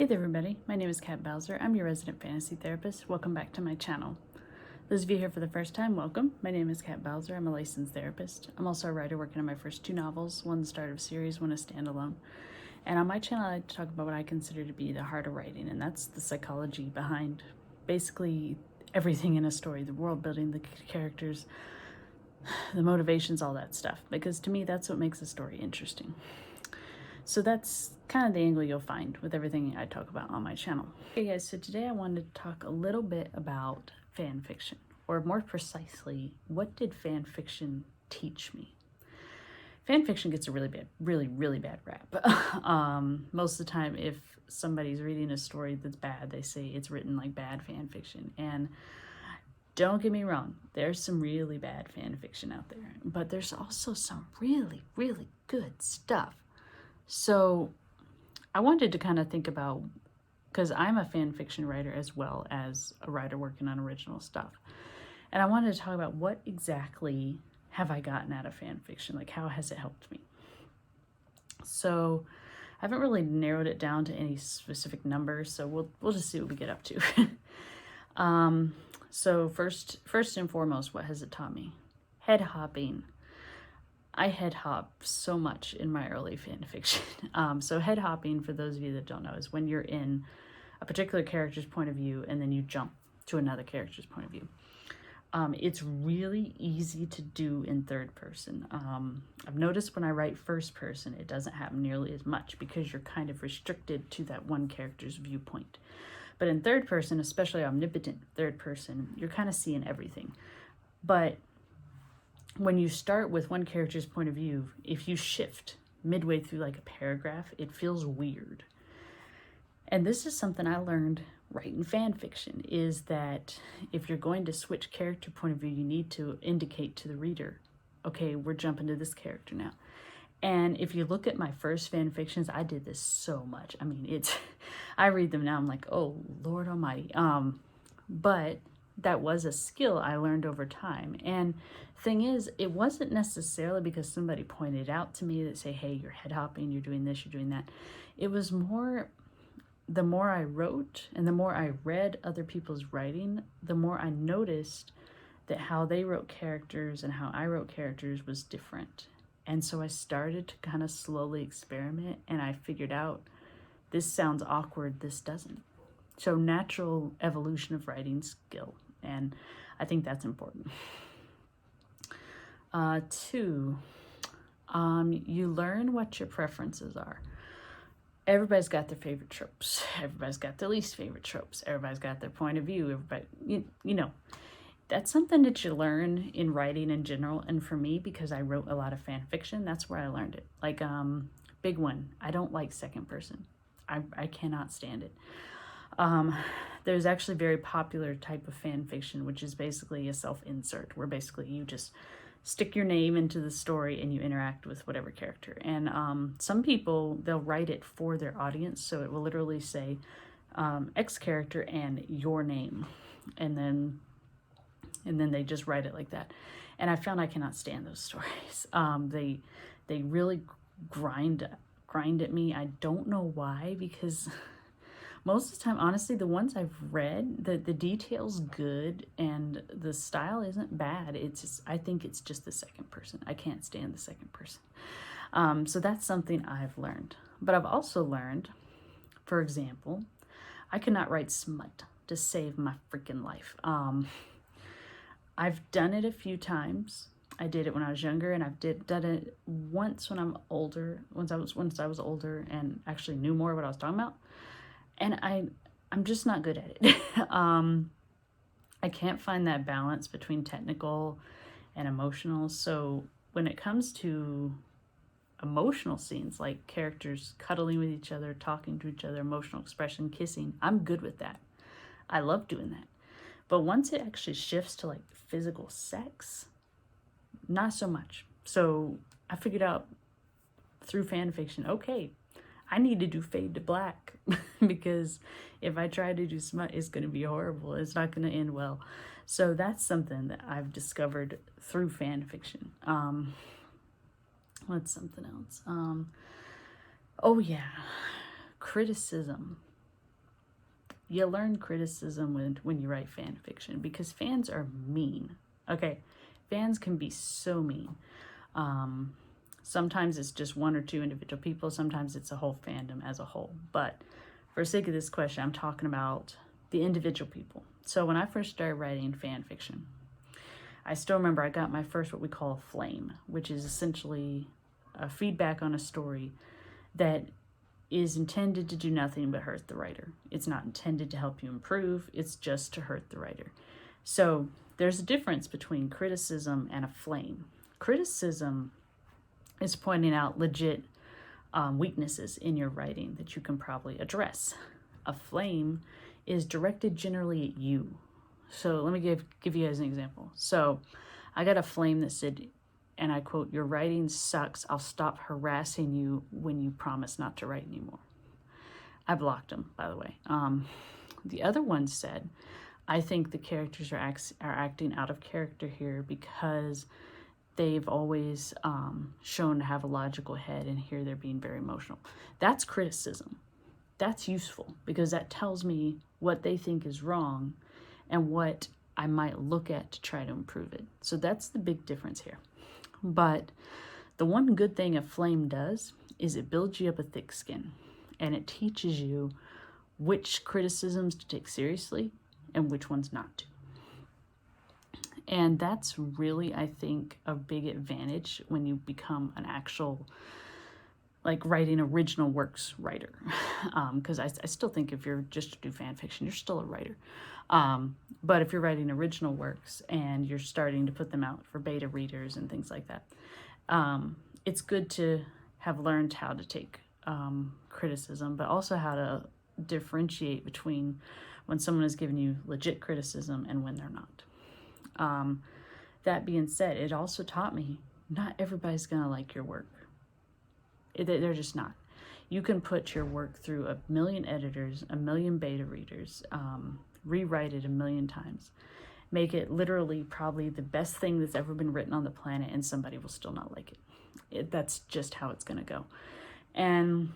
Hey there everybody, my name is Kat Bowser. I'm your resident fantasy therapist. Welcome back to my channel. Those of you here for the first time, welcome. My name is Kat Bowser. I'm a licensed therapist. I'm also a writer working on my first 2 novels, one the start of a series, one a standalone. And on my channel I like to talk about what I consider to be the heart of writing, and that's the psychology behind basically everything in a story, the world building, the characters, the motivations, all that stuff. Because to me that's what makes a story interesting. So that's kind of the angle you'll find with everything I talk about on my channel. Okay guys, so today I wanted to talk a little bit about fan fiction, or more precisely, what did fan fiction teach me? Fan fiction gets a really bad rap. Most of the time, if somebody's reading a story that's bad, they say it's written like bad fan fiction. And don't get me wrong, there's some really bad fan fiction out there, but there's also some really good stuff. So I wanted to kind of think about, because I'm a fan fiction writer as well as a writer working on original stuff. And I wanted to talk about what exactly have I gotten out of fan fiction? Like, how has it helped me? So I haven't really narrowed it down to any specific numbers, so we'll just see what we get up to. So first and foremost, what has it taught me? Head hopping. I head hop so much in my early fan fiction. So head hopping, for those of you that don't know, is when you're in a particular character's point of view and then you jump to another character's point of view. It's really easy to do in third person. I've noticed when I write first person, it doesn't happen nearly as much because you're kind of restricted to that one character's viewpoint. But in third person, especially omnipotent third person, you're kind of seeing everything. But when you start with one character's point of view, if you shift midway through like a paragraph, it feels weird. And this is something I learned writing fan fiction, is that if you're going to switch character point of view, you need to indicate to the reader, okay, we're jumping to this character now. And if you look at my first fan fictions, I did this so much. I mean, I read them now, I'm like, oh, Lord almighty. But that was a skill I learned over time. And thing is, it wasn't necessarily because somebody pointed out to me that say, hey, you're head hopping, you're doing this, you're doing that. It was more, the more I wrote and the more I read other people's writing, the more I noticed that how they wrote characters and how I wrote characters was different. And so I started to kind of slowly experiment, and I figured out, this sounds awkward, this doesn't. So natural evolution of writing skill, and I think that's important. 2, you learn what your preferences are. Everybody's got their favorite tropes. Everybody's got their least favorite tropes. Everybody's got their point of view. Everybody, you know, that's something that you learn in writing in general. And for me, because I wrote a lot of fan fiction, that's where I learned it. Like, big one, I don't like second person. I cannot stand it. There's actually a very popular type of fan fiction, which is basically a self-insert, where basically you just stick your name into the story and you interact with whatever character. And some people, they'll write it for their audience, so it will literally say X character and your name, and then they just write it like that. And I found I cannot stand those stories. They really grind at me. I don't know why, because most of the time, honestly, the ones I've read, the detail's good and the style isn't bad. It's just, I think it's just the second person. I can't stand the second person. So that's something I've learned. But I've also learned, for example, I cannot write smut to save my freaking life. I've done it a few times. I did it when I was younger, and I've done it once when I'm older. Once I was older and actually knew more what I was talking about. And I'm just not good at it. I can't find that balance between technical and emotional. So when it comes to emotional scenes, like characters cuddling with each other, talking to each other, emotional expression, kissing, I'm good with that. I love doing that. But once it actually shifts to like physical sex, not so much. So I figured out through fan fiction, okay, I need to do fade to black because if I try to do smut, it's going to be horrible. It's not going to end well. So that's something that I've discovered through fan fiction. What's something else? Oh yeah, criticism. You learn criticism when you write fan fiction, because fans are mean. Okay, fans can be so mean. Sometimes it's just one or two individual people. Sometimes it's a whole fandom as a whole. But for the sake of this question, I'm talking about the individual people. So when I first started writing fan fiction, I still remember I got my first what we call a flame, which is essentially a feedback on a story that is intended to do nothing but hurt the writer. It's not intended to help you improve, it's just to hurt the writer. So there's a difference between criticism and a flame. Criticism is pointing out legit weaknesses in your writing that you can probably address. A flame is directed generally at you. So let me give you guys an example. So I got a flame that said, and I quote, "Your writing sucks. I'll stop harassing you when you promise not to write anymore." I blocked them, by the way. The other one said, "I think the characters are acting out of character here because they've always shown to have a logical head, and here they're being very emotional." That's criticism. That's useful because that tells me what they think is wrong and what I might look at to try to improve it. So that's the big difference here. But the one good thing a flame does is it builds you up a thick skin, and it teaches you which criticisms to take seriously and which ones not to. And that's really, I think, a big advantage when you become an actual, like, writing original works writer. Because I still think if you're just to do fan fiction, you're still a writer. But if you're writing original works and you're starting to put them out for beta readers and things like that, it's good to have learned how to take criticism, but also how to differentiate between when someone is giving you legit criticism and when they're not. That being said, it also taught me not everybody's going to like your work. They're just not. You can put your work through 1 million editors, 1 million beta readers, rewrite it 1 million times, make it literally probably the best thing that's ever been written on the planet, and somebody will still not like it. That's just how it's going to go. And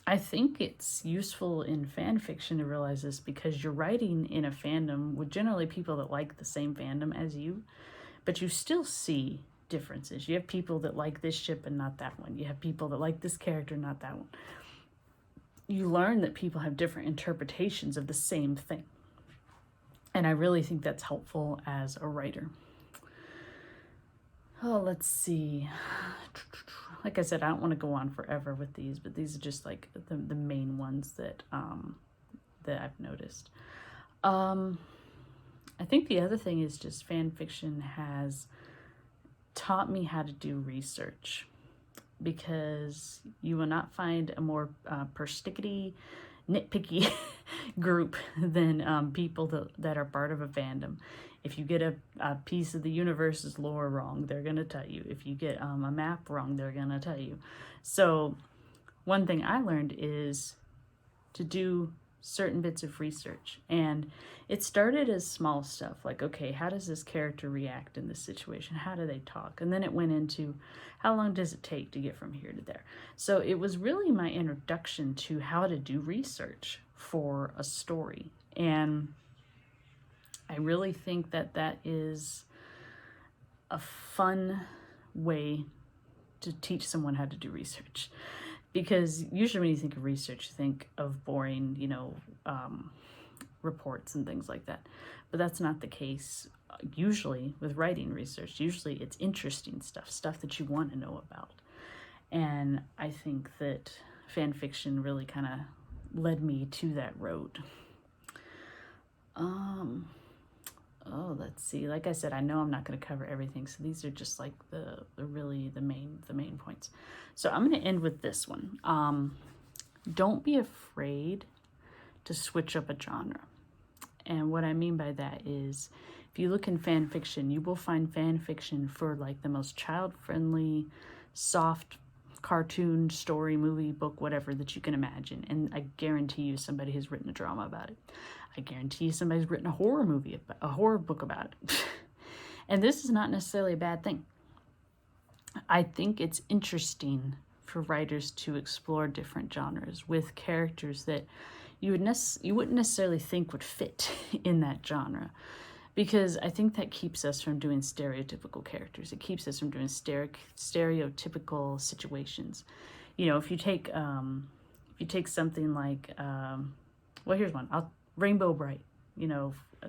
I think it's useful in fan fiction to realize this, because you're writing in a fandom with generally people that like the same fandom as you, but you still see differences. You have people that like this ship and not that one. You have people that like this character, not that one. You learn that people have different interpretations of the same thing. And I really think that's helpful as a writer. Oh, let's see. Like I said, I don't want to go on forever with these, but these are just like the main ones that I've noticed. I think the other thing is just fan fiction has taught me how to do research, because you will not find a more perstickety, nitpicky group than people that are part of a fandom. If you get a piece of the universe's lore wrong, they're going to tell you. If you get a map wrong, they're going to tell you. So one thing I learned is to do certain bits of research. And it started as small stuff, like, okay, how does this character react in this situation? How do they talk? And then it went into, how long does it take to get from here to there? So it was really my introduction to how to do research for a story. And I really think that is a fun way to teach someone how to do research. Because usually when you think of research, you think of boring, reports and things like that. But that's not the case usually with writing research. Usually it's interesting stuff that you want to know about. And I think that fan fiction really kind of led me to that road. Let's see. Like I said, I know I'm not going to cover everything, so these are just like the main points. So I'm going to end with this one. Don't be afraid to switch up a genre. And what I mean by that is, if you look in fan fiction, you will find fan fiction for like the most child-friendly, soft cartoon, story, movie, book, whatever that you can imagine. And I guarantee you somebody has written a drama about it. I guarantee you somebody's written a horror book about it. And this is not necessarily a bad thing. I think it's interesting for writers to explore different genres with characters that you wouldn't necessarily think would fit in that genre. Because I think that keeps us from doing stereotypical characters. It keeps us from doing stereotypical situations. You know, if you take something like, well, here's one. Rainbow Bright. You know, a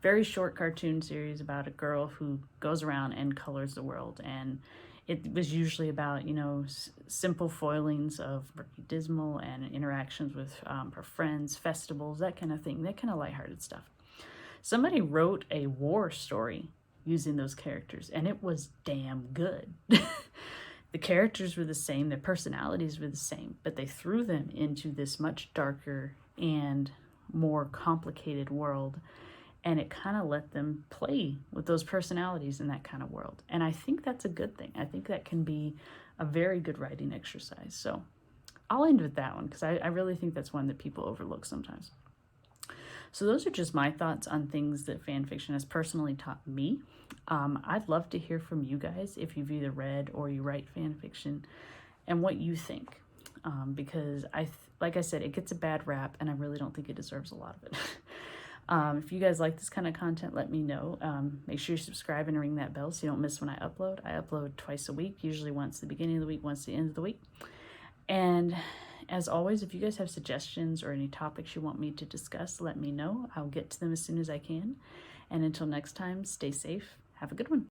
very short cartoon series about a girl who goes around and colors the world, and it was usually about, you know, simple foilings of Murphy Dismal and interactions with her friends, festivals, that kind of thing. That kind of lighthearted stuff. Somebody wrote a war story using those characters, and it was damn good. The characters were the same, their personalities were the same, but they threw them into this much darker and more complicated world, and it kind of let them play with those personalities in that kind of world. And I think that's a good thing. I think that can be a very good writing exercise. So I'll end with that one, because I really think that's one that people overlook sometimes. So those are just my thoughts on things that fan fiction has personally taught me. I'd love to hear from you guys if you've either read or you write fan fiction and what you think. Because like I said, it gets a bad rap, and I really don't think it deserves a lot of it. If you guys like this kind of content, let me know. Make sure you subscribe and ring that bell so you don't miss when I upload. I upload twice a week, usually once at the beginning of the week, once at the end of the week. And as always, if you guys have suggestions or any topics you want me to discuss, let me know. I'll get to them as soon as I can. And until next time, stay safe. Have a good one.